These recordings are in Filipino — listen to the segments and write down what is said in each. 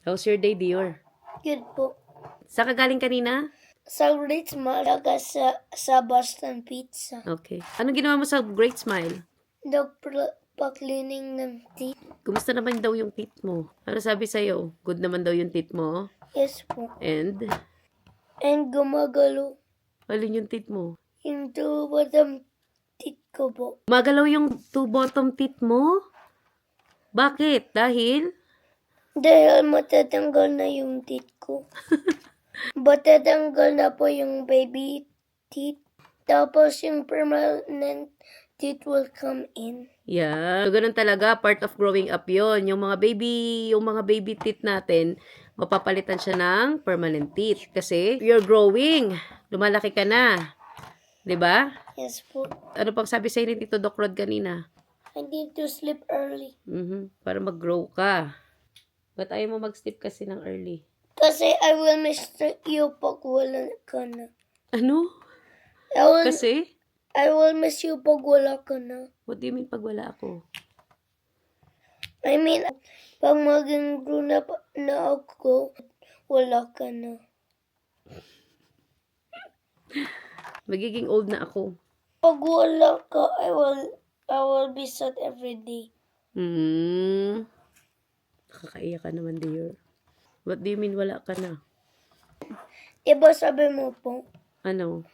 How's your day, Dior? Good po. Saan ka galing kanina? Sa Great Malaga sa Boston Pizza. Okay. Anong ginawa mo sa Great Smile? Pa-cleaning ng teeth. Kumusta naman daw yung teeth mo? Ano sabi sa'yo? Good naman daw yung teeth mo? Yes po. And gumagalaw. alin yung teeth mo? Yung two bottom teeth ko po. Magalaw yung two bottom teeth mo? Bakit? Dahil? Dahil matatanggal na yung teeth ko. Matatanggal na po yung baby teeth. Tapos yung permanent teeth will come in. Yeah. So, ganun talaga. Part of growing up yon. Yung mga baby teeth natin, mapapalitan siya ng permanent teeth. Kasi, you're growing. Lumalaki ka na. 'Di ba? Yes po. Ano pang sabi sa'yo ni Tito Doc Rod kanina? I need to sleep early. Para mag-grow ka. Ba't ayaw mo mag-sleep kasi ng early? Kasi I will miss you pag wala ka na. Ano? Kasi? I will miss you pag wala ka na. What do you mean pag wala ako? I mean, pag maging grown up na ako, wala ka na. Magiging old na ako. Pag wala ka, I will be sad every day. Nakakaiyak ka naman, dear. What do you mean wala ka na? Diba sabi mo po, Ano?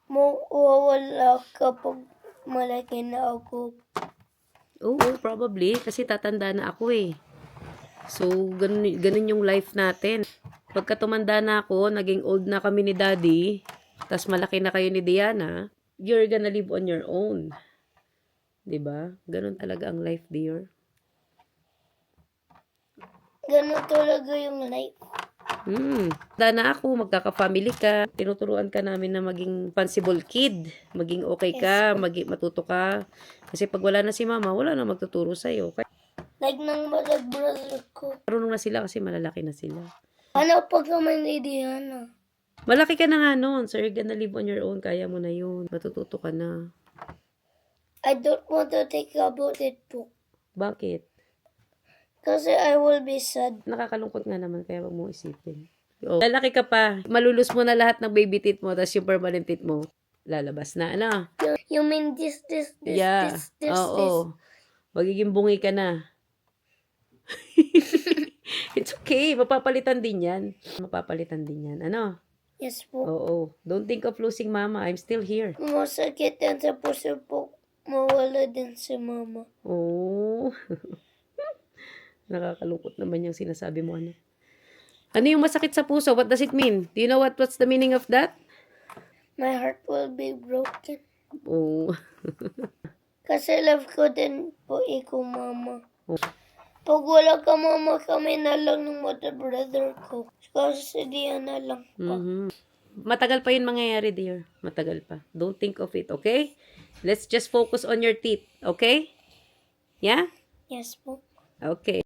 mawawala ka pag malaki na ako. Oo, probably. Kasi tatanda na ako eh. So, ganun yung life natin. Pagka tumanda na ako, naging old na kami ni Daddy, tas malaki na kayo ni Diana, you're gonna live on your own. 'Di ba? Ganun talaga ang life, dear. Ganun talaga yung life. Tanda na ako, magkaka-family ka, tinuturuan ka namin na maging responsible kid, maging okay ka, matuto ka. Kasi pag wala na si mama, wala na magtuturo sa'yo. Like ng mga brother ko. Marunong na sila kasi malalaki na sila. Ano pag naman ni Diana? Malaki ka na nga noon, so you're gonna live on your own, kaya mo na yun. Matututo ka na. I don't want to think about it po. Bakit? Kasi I will be sad. Nakakalungkot nga naman, kaya wag mo isipin. Oh, lalaki ka pa, malulus mo na lahat ng baby teeth mo, tapos yung permanent teeth mo, lalabas na, ano? You mean this, Yeah. this. Magiging bungi ka na. It's okay, mapapalitan din yan. Ano? Yes po. Oo. Don't think of losing mama, I'm still here. Masakit yan sa puso po. Mawala din si mama. Oh. Nakakalungkot naman yung sinasabi mo, ano? Ano yung masakit sa puso? What does it mean? Do you know what's the meaning of that? My heart will be broken. Oh. Kasi love ko din po ikaw, mama. Oh. Pag wala ka, mama, kami na lang ng mother brother ko. Kasi si Diana lang pa. Matagal pa yun mangyayari, dear. Matagal pa. Don't think of it, okay? Let's just focus on your teeth, okay? Yeah? Yes po. Okay.